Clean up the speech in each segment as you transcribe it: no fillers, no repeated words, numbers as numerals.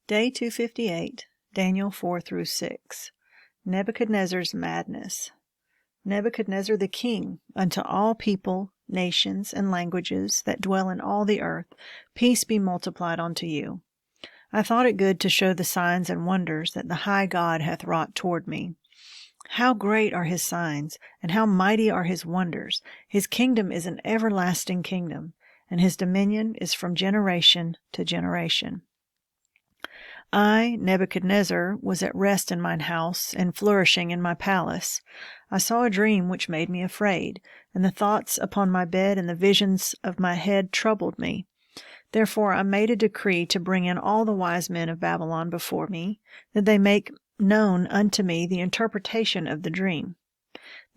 Day 258, Daniel 4-6. Nebuchadnezzar's madness. Nebuchadnezzar the king, unto all people, nations, and languages that dwell in all the earth, peace be multiplied unto you. I thought it good to show the signs and wonders that the high God hath wrought toward me. How great are his signs, and how mighty are his wonders! His kingdom is an everlasting kingdom, and his dominion is from generation to generation. I, Nebuchadnezzar, was at rest in mine house, and flourishing in my palace. I saw a dream which made me afraid, and the thoughts upon my bed and the visions of my head troubled me. Therefore I made a decree to bring in all the wise men of Babylon before me, that they make known unto me the interpretation of the dream.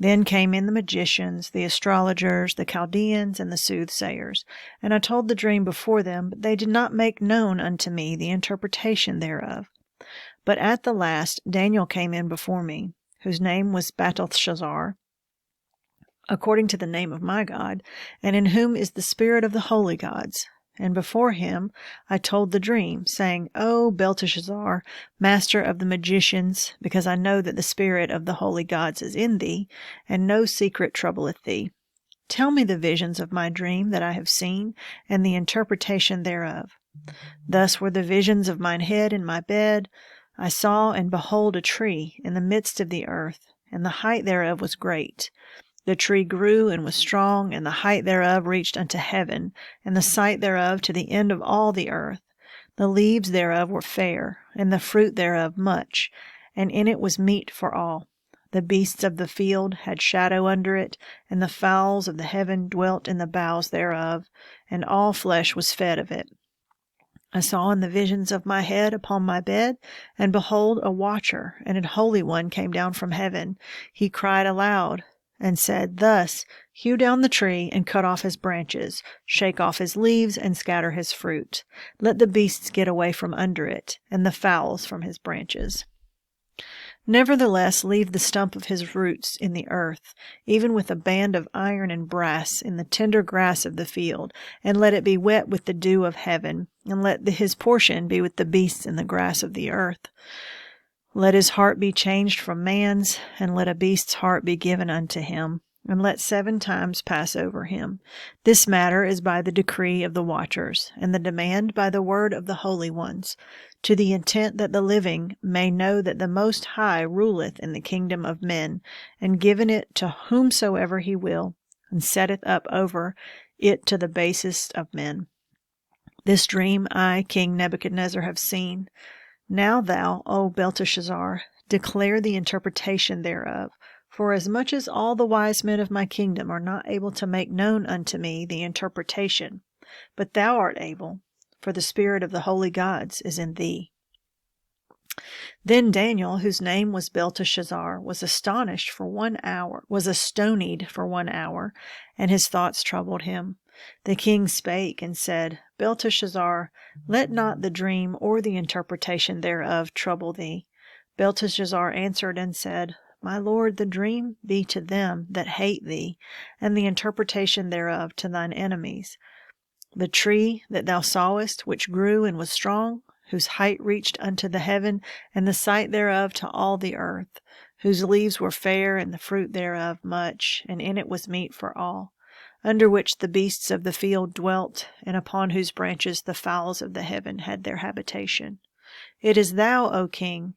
Then came in the magicians, the astrologers, the Chaldeans, and the soothsayers. And I told the dream before them, but they did not make known unto me the interpretation thereof. But at the last Daniel came in before me, whose name was Belteshazzar, according to the name of my God, and in whom is the spirit of the holy gods. And before him I told the dream, saying, O Belteshazzar, master of the magicians, because I know that the spirit of the holy gods is in thee, and no secret troubleth thee. Tell me the visions of my dream that I have seen, and the interpretation thereof. Thus were the visions of mine head in my bed. I saw and behold a tree in the midst of the earth, and the height thereof was great. The tree grew and was strong, and the height thereof reached unto heaven, and the sight thereof to the end of all the earth. The leaves thereof were fair, and the fruit thereof much, and in it was meat for all. The beasts of the field had shadow under it, and the fowls of the heaven dwelt in the boughs thereof, and all flesh was fed of it. I saw in the visions of my head upon my bed, and behold, a watcher, and an holy one came down from heaven. He cried aloud, and said, Thus, hew down the tree, and cut off his branches, shake off his leaves, and scatter his fruit. Let the beasts get away from under it, and the fowls from his branches. Nevertheless, leave the stump of his roots in the earth, even with a band of iron and brass in the tender grass of the field, and let it be wet with the dew of heaven, and let his portion be with the beasts in the grass of the earth. Let his heart be changed from man's, and let a beast's heart be given unto him, and let 7 times pass over him. This matter is by the decree of the watchers, and the demand by the word of the holy ones, to the intent that the living may know that the Most High ruleth in the kingdom of men, and giveth it to whomsoever he will, and setteth up over it to the basest of men. This dream I, King Nebuchadnezzar, have seen. Now thou, O Belteshazzar, declare the interpretation thereof, for as much as all the wise men of my kingdom are not able to make known unto me the interpretation, but thou art able, for the spirit of the holy gods is in thee. Then Daniel, whose name was Belteshazzar, was astonied for 1 hour, and his thoughts troubled him. The king spake and said, Belteshazzar, let not the dream or the interpretation thereof trouble thee. Belteshazzar answered and said, My lord, the dream be to them that hate thee, and the interpretation thereof to thine enemies. The tree that thou sawest, which grew and was strong, whose height reached unto the heaven, and the sight thereof to all the earth, whose leaves were fair, and the fruit thereof much, and in it was meat for all, under which the beasts of the field dwelt, and upon whose branches the fowls of the heaven had their habitation. It is thou, O king,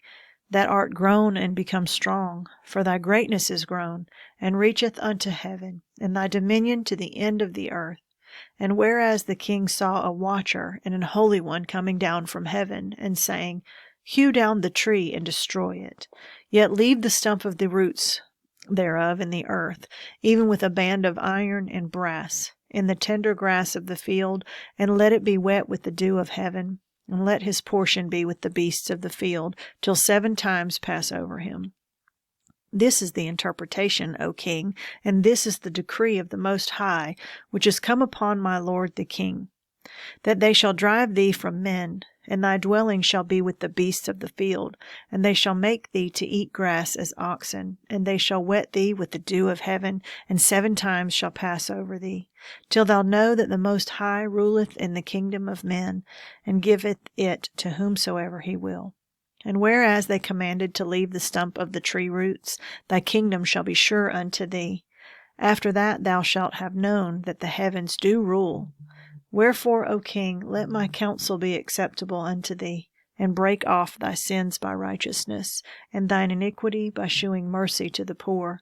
that art grown and become strong, for thy greatness is grown, and reacheth unto heaven, and thy dominion to the end of the earth. And whereas the king saw a watcher and an holy one coming down from heaven, and saying, Hew down the tree and destroy it, yet leave the stump of the roots thereof in the earth, even with a band of iron and brass, in the tender grass of the field, and let it be wet with the dew of heaven, and let his portion be with the beasts of the field, till 7 times pass over him. This is the interpretation, O king, and this is the decree of the Most High, which is come upon my lord the king, that they shall drive thee from men, and thy dwelling shall be with the beasts of the field, and they shall make thee to eat grass as oxen, and they shall wet thee with the dew of heaven, and 7 times shall pass over thee, till thou know that the Most High ruleth in the kingdom of men, and giveth it to whomsoever he will. And whereas they commanded to leave the stump of the tree roots, thy kingdom shall be sure unto thee. After that thou shalt have known that the heavens do rule. Wherefore, O king, let my counsel be acceptable unto thee, and break off thy sins by righteousness, and thine iniquity by shewing mercy to the poor,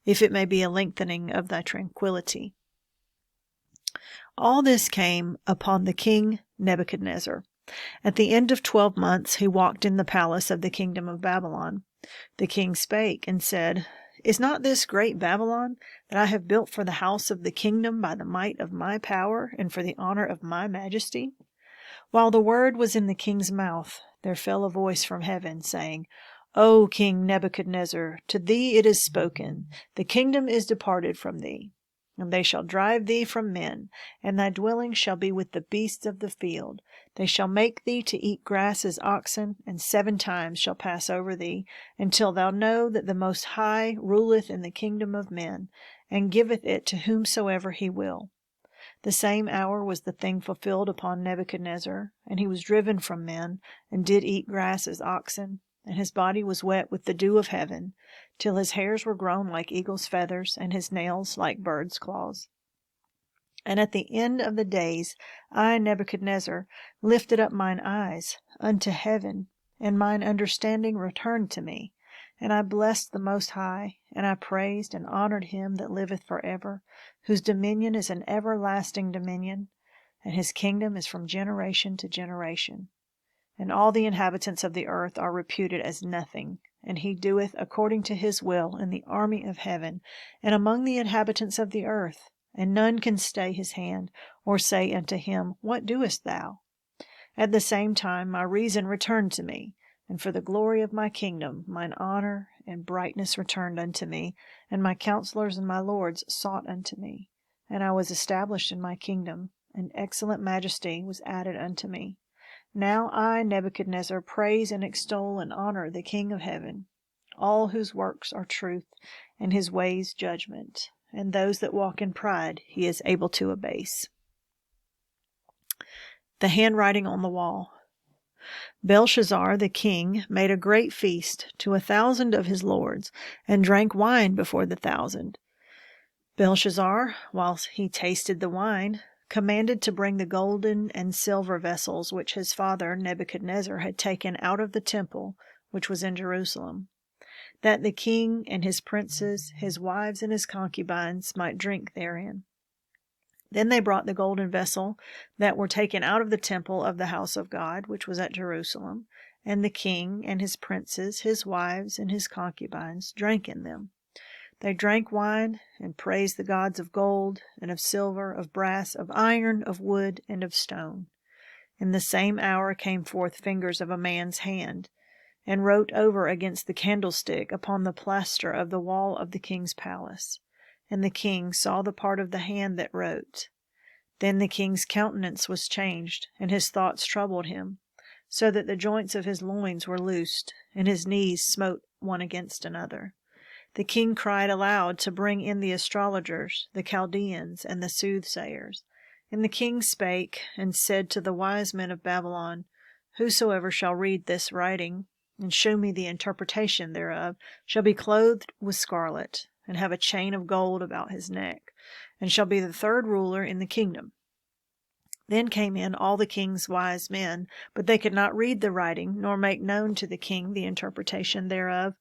if it may be a lengthening of thy tranquillity. All this came upon the king Nebuchadnezzar. At the end of 12 months he walked in the palace of the kingdom of Babylon. The king spake and said, Is not this great Babylon, that I have built for the house of the kingdom by the might of my power, and for the honor of my majesty? While the word was in the king's mouth, there fell a voice from heaven, saying, O King Nebuchadnezzar, to thee it is spoken, the kingdom is departed from thee, and they shall drive thee from men, and thy dwelling shall be with the beasts of the field. They shall make thee to eat grass as oxen, and 7 times shall pass over thee, until thou know that the Most High ruleth in the kingdom of men, and giveth it to whomsoever he will. The same hour was the thing fulfilled upon Nebuchadnezzar, and he was driven from men, and did eat grass as oxen, and his body was wet with the dew of heaven, till his hairs were grown like eagle's feathers, and his nails like birds' claws. And at the end of the days I, Nebuchadnezzar, lifted up mine eyes unto heaven, and mine understanding returned to me. And I blessed the Most High, and I praised and honored him that liveth for ever, whose dominion is an everlasting dominion, and his kingdom is from generation to generation. And all the inhabitants of the earth are reputed as nothing, and he doeth according to his will in the army of heaven, and among the inhabitants of the earth, and none can stay his hand, or say unto him, What doest thou? At the same time my reason returned to me, and for the glory of my kingdom mine honor and brightness returned unto me, and my counselors and my lords sought unto me. And I was established in my kingdom, and excellent majesty was added unto me. Now I, Nebuchadnezzar, praise and extol and honor the King of heaven, all whose works are truth, and his ways judgment, and those that walk in pride he is able to abase. The handwriting on the wall. Belshazzar the king made a great feast to 1,000 of his lords, and drank wine before the 1,000. Belshazzar, whilst he tasted the wine, commanded to bring the golden and silver vessels which his father Nebuchadnezzar had taken out of the temple which was in Jerusalem, that the king and his princes, his wives and his concubines might drink therein. Then they brought the golden vessel that were taken out of the temple of the house of God, which was at Jerusalem, and the king and his princes, his wives and his concubines drank in them. They drank wine and praised the gods of gold and of silver, of brass, of iron, of wood, and of stone. In the same hour came forth fingers of a man's hand, and wrote over against the candlestick upon the plaster of the wall of the king's palace. And the king saw the part of the hand that wrote. Then the king's countenance was changed, and his thoughts troubled him, so that the joints of his loins were loosed, and his knees smote one against another. The king cried aloud to bring in the astrologers, the Chaldeans, and the soothsayers. And the king spake, and said to the wise men of Babylon, Whosoever shall read this writing, and shew me the interpretation thereof, shall be clothed with scarlet, and have a chain of gold about his neck, and shall be the 3rd ruler in the kingdom. Then came in all the king's wise men, but they could not read the writing, nor make known to the king the interpretation thereof.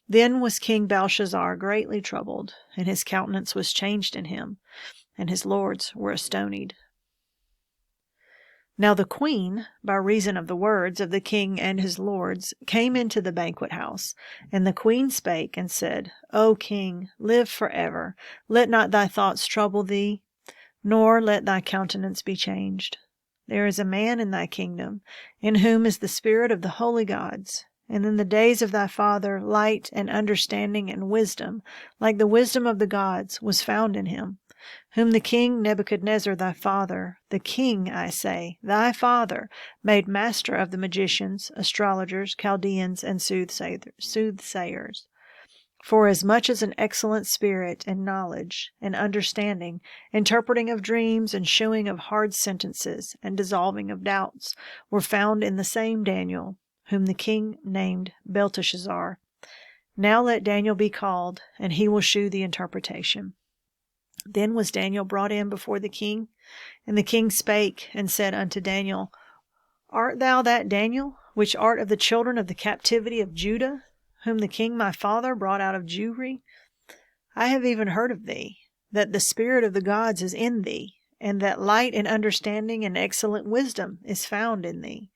Then was King Belshazzar greatly troubled, and his countenance was changed in him, and his lords were astonied. Now the queen, by reason of the words of the king and his lords, came into the banquet house. And the queen spake and said, O king, live forever. Let not thy thoughts trouble thee, nor let thy countenance be changed. There is a man in thy kingdom, in whom is the spirit of the holy gods. And in the days of thy father light and understanding and wisdom, like the wisdom of the gods, was found in him. whom the king Nebuchadnezzar thy father, the king, I say, thy father, made master of the magicians, astrologers, Chaldeans, and soothsayers. For as much as an excellent spirit and knowledge and understanding, interpreting of dreams and shewing of hard sentences and dissolving of doubts, were found in the same Daniel, whom the king named Belteshazzar. Now let Daniel be called, and he will shew the interpretation. Then was Daniel brought in before the king, and the king spake and said unto Daniel, Art thou that Daniel, which art of the children of the captivity of Judah, whom the king my father brought out of Jewry? I have even heard of thee, that the spirit of the gods is in thee, and that light and understanding and excellent wisdom is found in thee.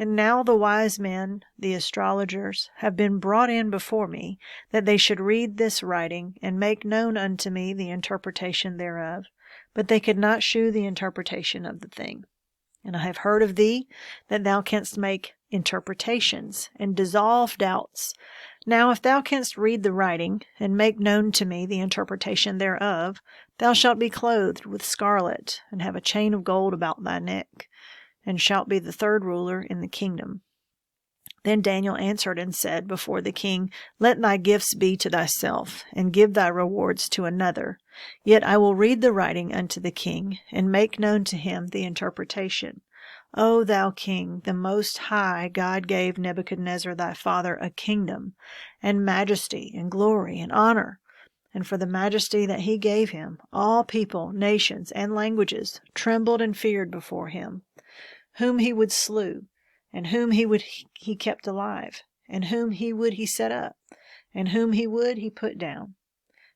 And now the wise men, the astrologers, have been brought in before me, that they should read this writing, and make known unto me the interpretation thereof. But they could not shew the interpretation of the thing. And I have heard of thee, that thou canst make interpretations, and dissolve doubts. Now if thou canst read the writing, and make known to me the interpretation thereof, thou shalt be clothed with scarlet, and have a chain of gold about thy neck, and shalt be the third ruler in the kingdom. Then Daniel answered and said before the king, Let thy gifts be to thyself, and give thy rewards to another. Yet I will read the writing unto the king, and make known to him the interpretation. O thou king, the most high God gave Nebuchadnezzar thy father a kingdom, and majesty, and glory, and honor. And for the majesty that he gave him, all people, nations, and languages trembled and feared before him. Whom he would slew, and whom he kept alive, and whom he would he set up, and whom he would he put down.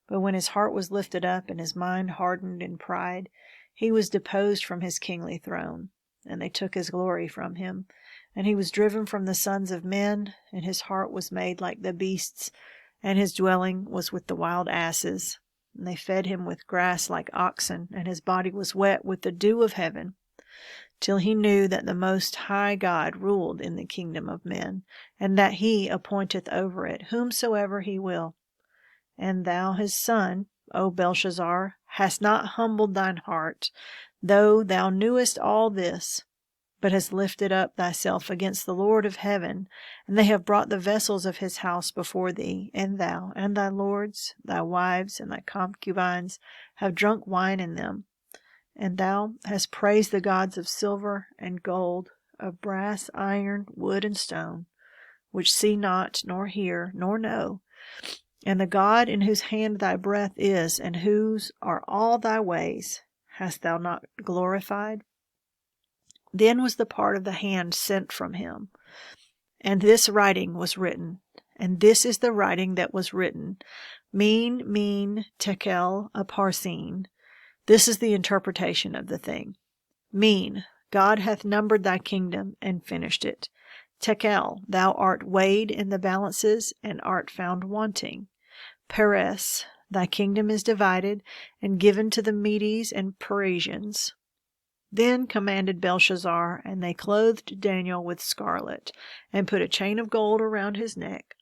But when his heart was lifted up, and his mind hardened in pride, he was deposed from his kingly throne, and they took his glory from him. And he was driven from the sons of men, and his heart was made like the beasts, and his dwelling was with the wild asses. And they fed him with grass like oxen, and his body was wet with the dew of heaven, till he knew that the Most High God ruled in the kingdom of men, and that he appointeth over it whomsoever he will. And thou his son, O Belshazzar, hast not humbled thine heart, though thou knewest all this, but hast lifted up thyself against the Lord of heaven, and they have brought the vessels of his house before thee, and thou, and thy lords, thy wives, and thy concubines have drunk wine in them. And thou hast praised the gods of silver and gold, of brass, iron, wood, and stone, which see not, nor hear, nor know, and the God in whose hand thy breath is, and whose are all thy ways, hast thou not glorified? Then was the part of the hand sent from him, and this writing was written. And this is the writing that was written, Min, Tekel, Aparsin. This is the interpretation of the thing. Min, God hath numbered thy kingdom and finished it. Tekel, thou art weighed in the balances and art found wanting. Peres, thy kingdom is divided and given to the Medes and Persians. Then commanded Belshazzar, and they clothed Daniel with scarlet, and put a chain of gold around his neck,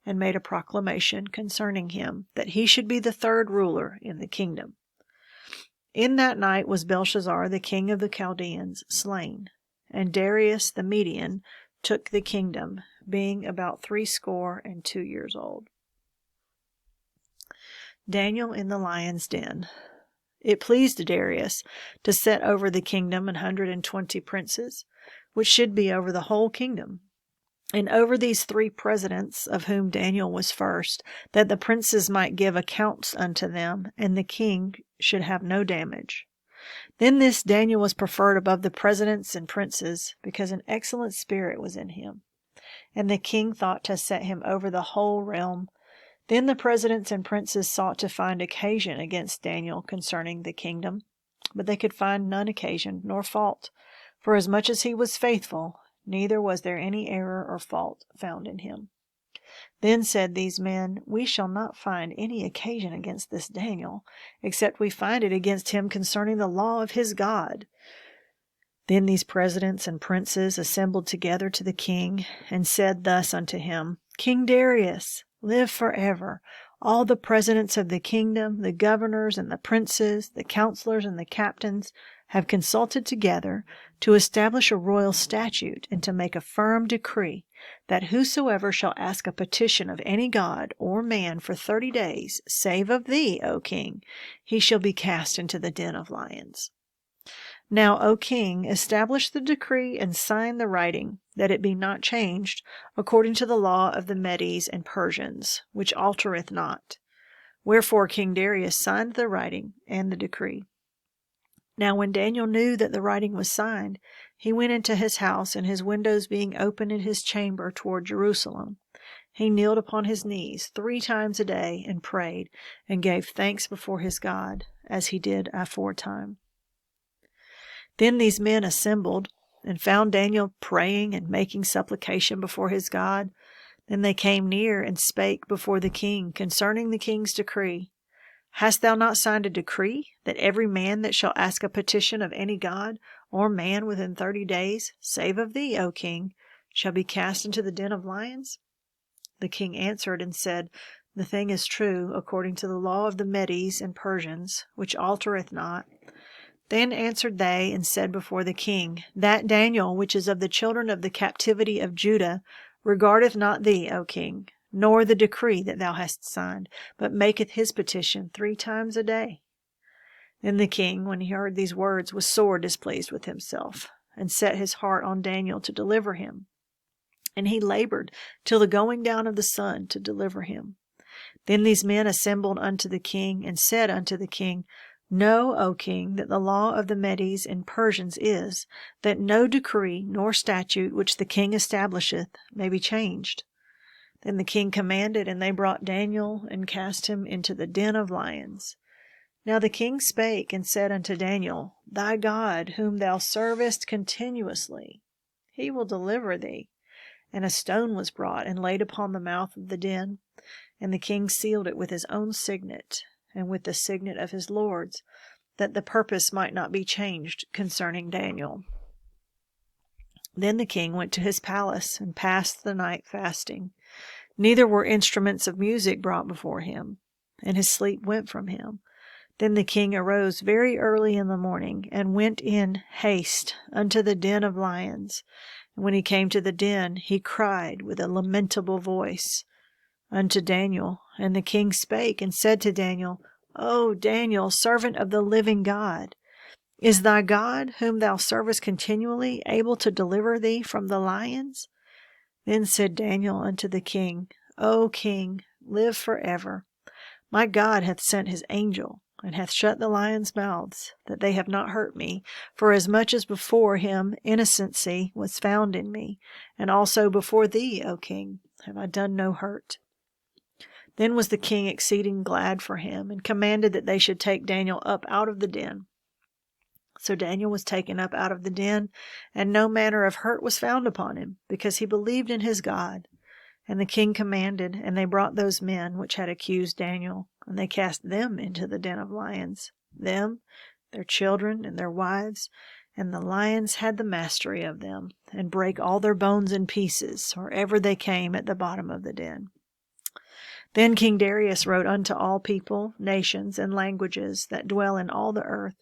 and made a proclamation concerning him, that he should be the third ruler in the kingdom. In that night was Belshazzar, the king of the Chaldeans, slain, and Darius the Median took the kingdom, being about 62 years old. Daniel in the lion's den. It pleased Darius to set over the kingdom 120 princes, which should be over the whole kingdom, and over these 3 presidents, of whom Daniel was first, that the princes might give accounts unto them, and the king should have no damage. Then this Daniel was preferred above the presidents and princes, because an excellent spirit was in him, and the king thought to set him over the whole realm. Then the presidents and princes sought to find occasion against Daniel concerning the kingdom, but they could find none occasion nor fault, for as much as he was faithful, neither was there any error or fault found in him. Then said these men, We shall not find any occasion against this Daniel, except we find it against him concerning the law of his God. Then these presidents and princes assembled together to the king, and said thus unto him, King Darius, live forever. All the presidents of the kingdom, the governors and the princes, the counselors and the captains, have consulted together to establish a royal statute and to make a firm decree that whosoever shall ask a petition of any god or man for 30 days, save of thee, O king, he shall be cast into the den of lions. Now, O king, establish the decree and sign the writing, that it be not changed, according to the law of the Medes and Persians, which altereth not. Wherefore King Darius signed the writing and the decree. Now when Daniel knew that the writing was signed, he went into his house, and his windows being open in his chamber toward Jerusalem, he kneeled upon his knees 3 times a day and prayed, and gave thanks before his God, as he did aforetime. Then these men assembled, and found Daniel praying and making supplication before his God. Then they came near and spake before the king concerning the king's decree. Hast thou not signed a decree, that every man that shall ask a petition of any god or man within 30 days, save of thee, O king, shall be cast into the den of lions? The king answered and said, The thing is true, according to the law of the Medes and Persians, which altereth not. Then answered they and said before the king, That Daniel, which is of the children of the captivity of Judah, regardeth not thee, O king, nor the decree that thou hast signed, but maketh his petition 3 times a day. Then the king, when he heard these words, was sore displeased with himself, and set his heart on Daniel to deliver him. And he labored till the going down of the sun to deliver him. Then these men assembled unto the king, and said unto the king, Know, O king, that the law of the Medes and Persians is, that no decree nor statute which the king establisheth may be changed. Then the king commanded, and they brought Daniel, and cast him into the den of lions. Now the king spake and said unto Daniel, Thy God, whom thou servest continuously, he will deliver thee. And a stone was brought and laid upon the mouth of the den, and the king sealed it with his own signet, and with the signet of his lords, that the purpose might not be changed concerning Daniel. Then the king went to his palace, and passed the night fasting. Neither were instruments of music brought before him, and his sleep went from him. Then the king arose very early in the morning, and went in haste unto the den of lions. And when he came to the den, he cried with a lamentable voice unto Daniel. And the king spake and said to Daniel, O Daniel, servant of the living God, is thy God, whom thou servest continually, able to deliver thee from the lions? Then said Daniel unto the king, O king, live forever. My God hath sent his angel, and hath shut the lions' mouths, that they have not hurt me, for as much as before him innocency was found in me, and also before thee, O king, have I done no hurt. Then was the king exceeding glad for him, and commanded that they should take Daniel up out of the den. So Daniel was taken up out of the den, and no manner of hurt was found upon him, because he believed in his God. And the king commanded, and they brought those men which had accused Daniel, and they cast them into the den of lions, them, their children, and their wives, and the lions had the mastery of them, and brake all their bones in pieces, or ever they came at the bottom of the den. Then King Darius wrote unto all people, nations, and languages that dwell in all the earth,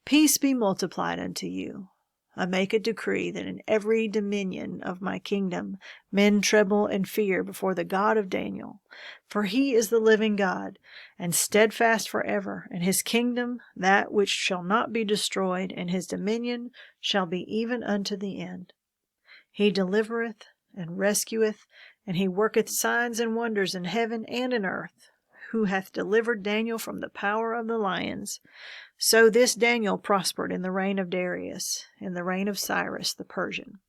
Peace be multiplied unto you. I make a decree that in every dominion of my kingdom men tremble and fear before the God of Daniel, for he is the living God, and steadfast forever, and his kingdom that which shall not be destroyed, and his dominion shall be even unto the end. He delivereth and rescueth, and he worketh signs and wonders in heaven and in earth, who hath delivered Daniel from the power of the lions. So this Daniel prospered in the reign of Darius, in the reign of Cyrus the Persian.